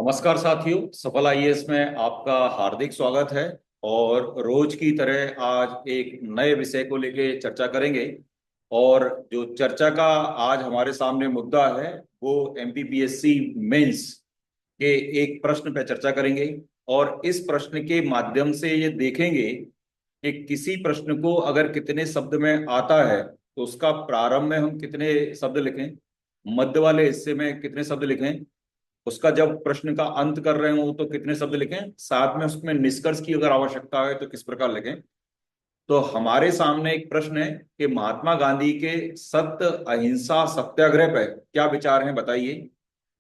नमस्कार साथियों, सफल आईएएस में आपका हार्दिक स्वागत है। और रोज की तरह आज एक नए विषय को लेके चर्चा करेंगे। और जो चर्चा का आज हमारे सामने मुद्दा है वो एमपीपीएससी मेंस के एक प्रश्न पर चर्चा करेंगे। और इस प्रश्न के माध्यम से ये देखेंगे कि किसी प्रश्न को अगर कितने शब्द में आता है तो उसका प्रारंभ में हम कितने शब्द लिखें, मध्य वाले हिस्से में कितने शब्द लिखें, उसका जब प्रश्न का अंत कर रहे हो तो कितने शब्द लिखें, साथ में उसमें निष्कर्ष की अगर आवश्यकता है तो किस प्रकार लिखें। तो हमारे सामने एक प्रश्न है कि महात्मा गांधी के सत्य अहिंसा सत्याग्रह पर क्या विचार हैं, बताइए।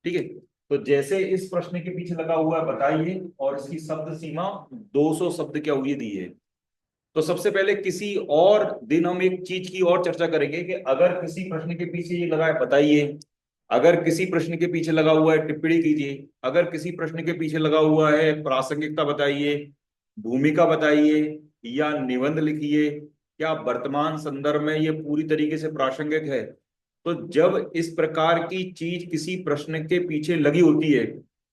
ठीक है, तो जैसे इस प्रश्न के पीछे लगा हुआ है बताइए, और इसकी शब्द सीमा 200 शब्द क्या हुई दी है। तो सबसे पहले किसी और दिन हम एक चीज की और चर्चा करेंगे कि अगर किसी प्रश्न के पीछे ये लगा है बताइए, अगर किसी प्रश्न के पीछे लगा हुआ है टिप्पणी कीजिए, अगर किसी प्रश्न के पीछे लगा हुआ है प्रासंगिकता बताइए, भूमिका बताइए या निबंध लिखिए, क्या वर्तमान संदर्भ में ये पूरी तरीके से प्रासंगिक है। तो जब इस प्रकार की चीज किसी प्रश्न के पीछे लगी होती है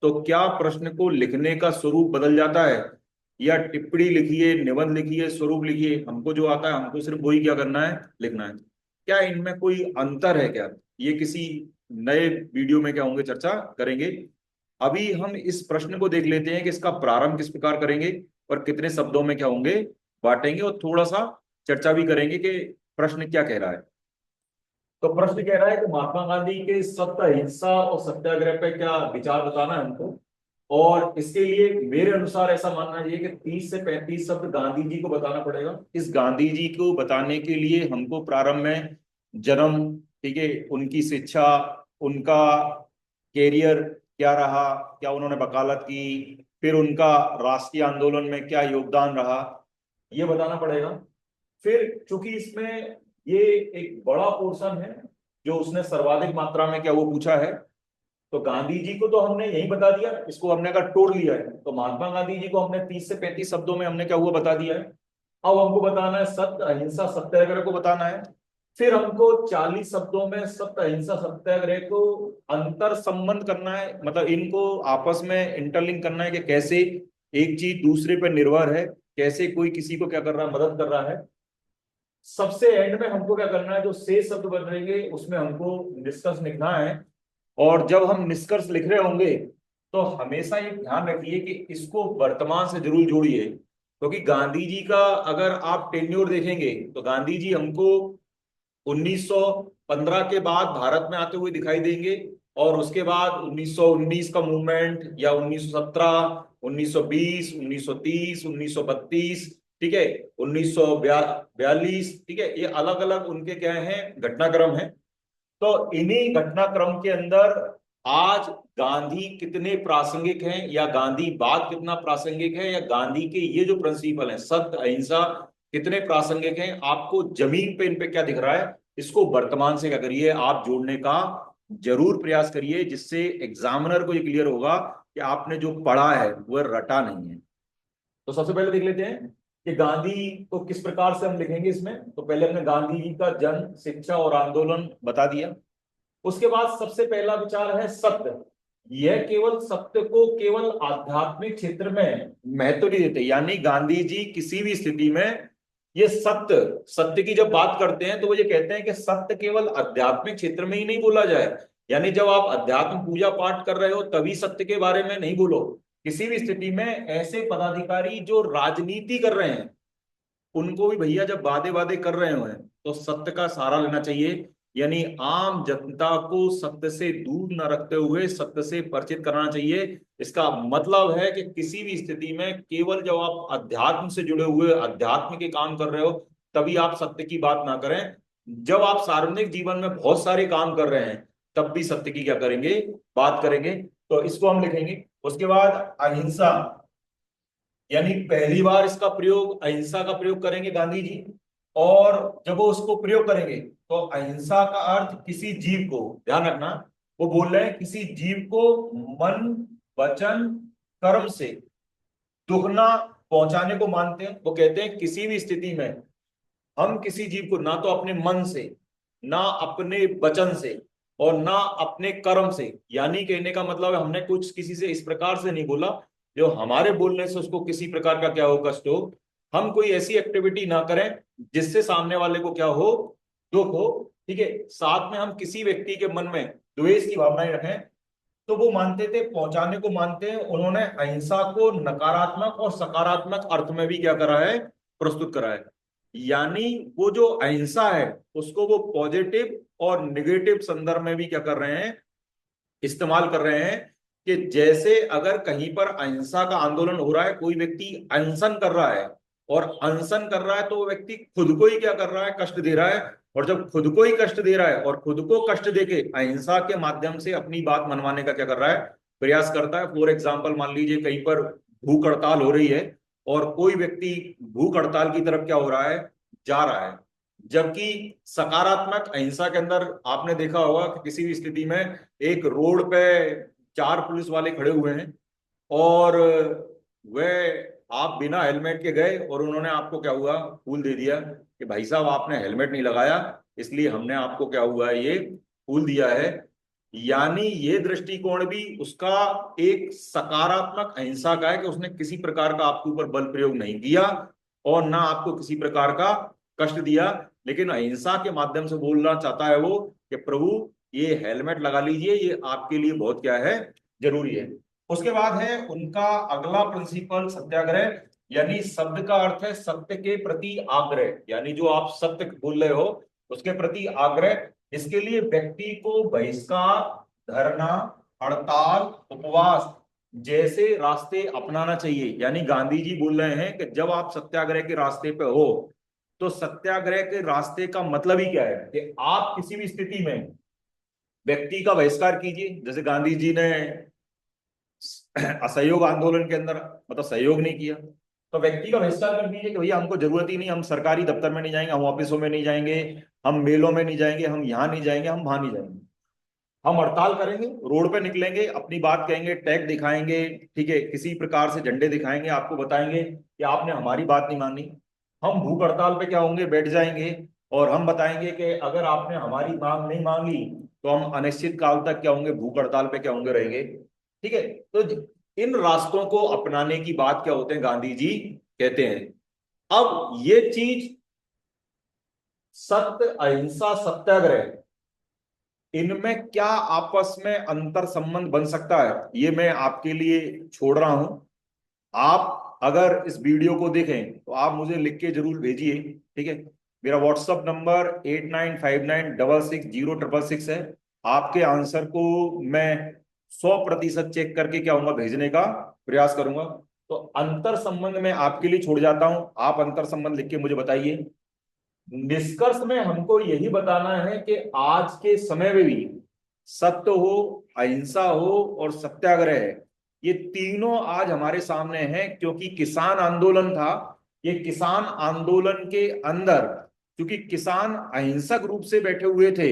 तो क्या प्रश्न को लिखने का स्वरूप बदल जाता है, या टिप्पणी लिखिए, निबंध लिखिए, स्वरूप लिखिए, हमको जो आता है हमको सिर्फ वही क्या करना है, लिखना है। क्या इनमें कोई अंतर है क्या, ये किसी नए वीडियो में क्या होंगे चर्चा करेंगे। अभी हम इस प्रश्न को देख लेते हैं कि इसका प्रारंभ किस प्रकार करेंगे और कितने शब्दों में क्या होंगे बांटेंगे, और थोड़ा सा चर्चा भी करेंगे कि प्रश्न क्या कह रहा है। तो प्रश्न कह रहा है कि महात्मा गांधी के सत्य अहिंसा और सत्याग्रह पे क्या विचार बताना है हमको। और इसके लिए मेरे अनुसार ऐसा मानना चाहिए कि 30 से 35 शब्द गांधी जी को बताना पड़ेगा। इस गांधी जी को बताने के लिए हमको प्रारंभ में जन्म, ठीक है, उनकी शिक्षा, उनका कैरियर क्या रहा, क्या उन्होंने वकालत की, फिर उनका राष्ट्रीय आंदोलन में क्या योगदान रहा, ये बताना पड़ेगा। फिर चूंकि इसमें ये एक बड़ा पोर्शन है जो उसने सर्वाधिक मात्रा में क्या वो पूछा है, तो गांधी जी को तो हमने यही बता दिया, इसको हमने अगर तोड़ लिया है तो महात्मा गांधी जी को हमने 30 से 35 शब्दों में हमने क्या हुआ बता दिया है। अब हमको बताना है सत्य अहिंसा सत्याग्रह को बताना है। फिर हमको 40 शब्दों में सत्य अहिंसा सत्याग्रह को अंतर संबंध करना है, मतलब इनको आपस में इंटरलिंक करना है कि कैसे एक चीज दूसरे पर निर्भर है, कैसे कोई किसी को क्या कर रहा है, मदद कर रहा है। सबसे एंड में हमको क्या करना है, जो शेष शब्द बन रहेंगे उसमें हमको निष्कर्ष लिखना है। और जब हम निष्कर्ष लिख रहे होंगे तो हमेशा ये ध्यान रखिए कि इसको वर्तमान से जरूर जोड़िए, क्योंकि गांधी जी का अगर आप टेन्योर देखेंगे तो गांधी जी हमको 1915 के बाद भारत में आते हुए दिखाई देंगे। और उसके बाद 1919 का मूवमेंट, या 1917, 1920, 1930, 1932, ठीक है, 1942, ठीक है, ये अलग अलग उनके क्या हैं, घटनाक्रम है। तो इन्हीं घटनाक्रम के अंदर आज गांधी कितने प्रासंगिक हैं, या गांधी बात कितना प्रासंगिक है, या गांधी के ये जो प्रिंसिपल हैं सत्य अहिंसा कितने प्रासंगिक हैं, आपको जमीन पे इन पे क्या दिख रहा है, इसको वर्तमान से क्या करिए आप जोड़ने का जरूर प्रयास करिए, जिससे एग्जामिनर को ये क्लियर होगा कि आपने जो पढ़ा है वह रटा नहीं है। तो सबसे पहले देख लेते हैं कि गांधी को किस प्रकार से हम लिखेंगे इसमें। तो पहले हमने गांधी जी का जन्म, शिक्षा और आंदोलन बता दिया। उसके बाद सबसे पहला विचार है सत्य। यह केवल सत्य को केवल आध्यात्मिक क्षेत्र में महत्व नहीं देते, यानी गांधी जी किसी भी स्थिति में ये सत्य सत्य की जब बात करते हैं तो वो ये कहते हैं कि सत्य केवल आध्यात्मिक क्षेत्र में ही नहीं बोला जाए, यानी जब आप अध्यात्म पूजा पाठ कर रहे हो तभी सत्य के बारे में नहीं बोलो। किसी भी स्थिति में ऐसे पदाधिकारी जो राजनीति कर रहे हैं उनको भी भैया जब वादे वादे कर रहे हो तो सत्य का सहारा लेना चाहिए, यानी आम जनता को सत्य से दूर न रखते हुए सत्य से परिचित कराना चाहिए। इसका मतलब है कि किसी भी स्थिति में केवल जब आप अध्यात्म से जुड़े हुए अध्यात्म के काम कर रहे हो तभी आप सत्य की बात ना करें। जब आप सार्वजनिक जीवन में बहुत सारे काम कर रहे हैं तब भी सत्य की क्या करेंगे, बात करेंगे। तो इसको हम लिखेंगे। उसके बाद अहिंसा, यानी पहली बार इसका प्रयोग अहिंसा का प्रयोग करेंगे गांधी जी। और जब वो उसको प्रयोग करेंगे तो अहिंसा का अर्थ किसी जीव को, ध्यान रखना, वो बोल रहे हैं किसी जीव को मन, वचन, कर्म से दुख ना पहुंचाने को मानते हैं। वो कहते हैं किसी भी स्थिति में हम किसी जीव को ना तो अपने मन से, ना अपने वचन से, और ना अपने कर्म से। यानी कहने का मतलब है हमने कुछ किसी से इस प्रकार से नहीं बोला जो हमारे बोलने से उसको किसी प्रकार का क्या हो, कष्ट हो। हम कोई ऐसी एक्टिविटी ना करें जिससे सामने वाले को क्या हो, दुख हो। ठीक है, साथ में हम किसी व्यक्ति के मन में द्वेष की भावनाएं रखें। तो वो मानते थे, पहुंचाने को मानते हैं, उन्होंने अहिंसा को नकारात्मक और सकारात्मक अर्थ में भी क्या करा है, प्रस्तुत करा है। यानी वो जो अहिंसा है उसको वो पॉजिटिव और निगेटिव संदर्भ में भी क्या कर रहे हैं, इस्तेमाल कर रहे हैं। कि जैसे अगर कहीं पर अहिंसा का आंदोलन हो रहा है, कोई व्यक्ति अनशन कर रहा है, और अनशन कर रहा है तो वो व्यक्ति खुद को ही क्या कर रहा है, कष्ट दे रहा है। और जब खुद को ही कष्ट दे रहा है और खुद को कष्ट देके अहिंसा के माध्यम से अपनी बात मनवाने का क्या कर रहा है, प्रयास करता है। फॉर एग्जाम्पल मान लीजिए कहीं पर भूख हड़ताल हो रही है और कोई व्यक्ति भूख हड़ताल की तरफ क्या हो रहा है, जा रहा है। जबकि सकारात्मक अहिंसा के अंदर आपने देखा होगा कि किसी भी स्थिति में एक रोड पे 4 पुलिस वाले खड़े हुए हैं और वह आप बिना हेलमेट के गए और उन्होंने आपको क्या हुआ, फूल दे दिया कि भाई साहब आपने हेलमेट नहीं लगाया इसलिए हमने आपको क्या हुआ है, ये फूल दिया है। यानी ये दृष्टिकोण भी उसका एक सकारात्मक अहिंसा का है कि उसने किसी प्रकार का आपके ऊपर बल प्रयोग नहीं किया और ना आपको किसी प्रकार का कष्ट दिया। लेकिन अहिंसा के माध्यम से बोलना चाहता है वो कि प्रभु ये हेलमेट लगा लीजिए, ये आपके लिए बहुत क्या है, जरूरी है। उसके बाद है उनका अगला प्रिंसिपल सत्याग्रह। यानी शब्द का अर्थ है सत्य के प्रति आग्रह, यानी जो आप सत्य बोल रहे हो उसके प्रति आग्रह। इसके लिए व्यक्ति को बहिष्कार, धरना, हड़ताल, उपवास जैसे रास्ते अपनाना चाहिए। यानी गांधी जी बोल रहे हैं कि जब आप सत्याग्रह के रास्ते पे हो तो सत्याग्रह के रास्ते का मतलब ही क्या है कि आप किसी भी स्थिति में व्यक्ति का बहिष्कार कीजिए। जैसे गांधी जी ने असहयोग आंदोलन के अंदर मतलब सहयोग नहीं किया, तो व्यक्ति का बहिष्कार कर दीजिए कि भैया हमको जरूरत ही नहीं, हम सरकारी दफ्तर में नहीं जाएंगे, हम ऑफिसों में नहीं जाएंगे, हम मेलों में नहीं जाएंगे, हम यहाँ नहीं जाएंगे, हम वहां नहीं जाएंगे। हम हड़ताल करेंगे, रोड पे निकलेंगे, अपनी बात कहेंगे, टैग दिखाएंगे, ठीक है, किसी प्रकार से झंडे दिखाएंगे, आपको बताएंगे कि आपने हमारी बात नहीं मानी। हम भूख हड़ताल पे क्या होंगे, बैठ जाएंगे और हम बताएंगे कि अगर आपने हमारी मांग नहीं मांगी तो हम अनिश्चित काल तक क्या होंगे, भूख हड़ताल पे क्या होंगे, रहेंगे। ठीक है, तो इन रास्तों को अपनाने की बात क्या होते हैं, गांधी जी कहते हैं। अब ये चीज सत्य, अहिंसा, सत्याग्रह, इनमें क्या आपस में अंतर संबंध बन सकता है, ये मैं आपके लिए छोड़ रहा हूं। आप अगर इस वीडियो को देखें तो आप मुझे लिख के जरूर भेजिए। ठीक है, मेरा व्हाट्सअप नंबर 8959660666 है। आपके आंसर को मैं 100% चेक करके क्या होगा, भेजने का प्रयास करूंगा। तो अंतर संबंध में आपके लिए छोड़ जाता हूं, आप अंतर संबंध लिख के मुझे बताइए। निष्कर्ष में हमको यही बताना है कि आज के समय में भी सत्य हो, अहिंसा हो और सत्याग्रह है, ये तीनों आज हमारे सामने हैं। क्योंकि किसान आंदोलन था, ये किसान आंदोलन के अंदर क्योंकि किसान अहिंसक रूप से बैठे हुए थे,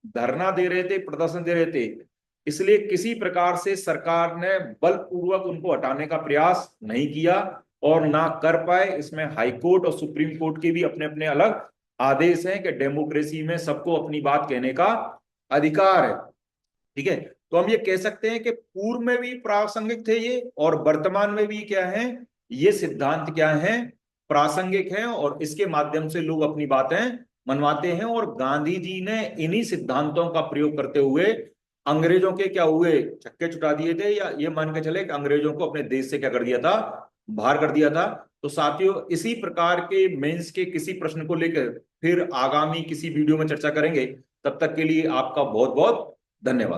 धरना दे रहे थे, प्रदर्शन दे रहे थे, इसलिए किसी प्रकार से सरकार ने बलपूर्वक उनको हटाने का प्रयास नहीं किया और ना कर पाए। इसमें हाई कोर्ट और सुप्रीम कोर्ट के भी अपने अपने अलग आदेश हैं कि डेमोक्रेसी में सबको अपनी बात कहने का अधिकार है। ठीक है, तो हम ये कह सकते हैं कि पूर्व में भी प्रासंगिक थे ये और वर्तमान में भी क्या है, ये सिद्धांत क्या है, प्रासंगिक हैं और इसके माध्यम से लोग अपनी बातें मनवाते हैं। और गांधी जी ने इन्हीं सिद्धांतों का प्रयोग करते हुए अंग्रेजों के क्या हुए, छक्के छुटा दिए थे, या ये मान के चले कि अंग्रेजों को अपने देश से क्या कर दिया था, बाहर कर दिया था। तो साथियों, इसी प्रकार के मेंस के किसी प्रश्न को लेकर फिर आगामी किसी वीडियो में चर्चा करेंगे। तब तक के लिए आपका बहुत बहुत धन्यवाद।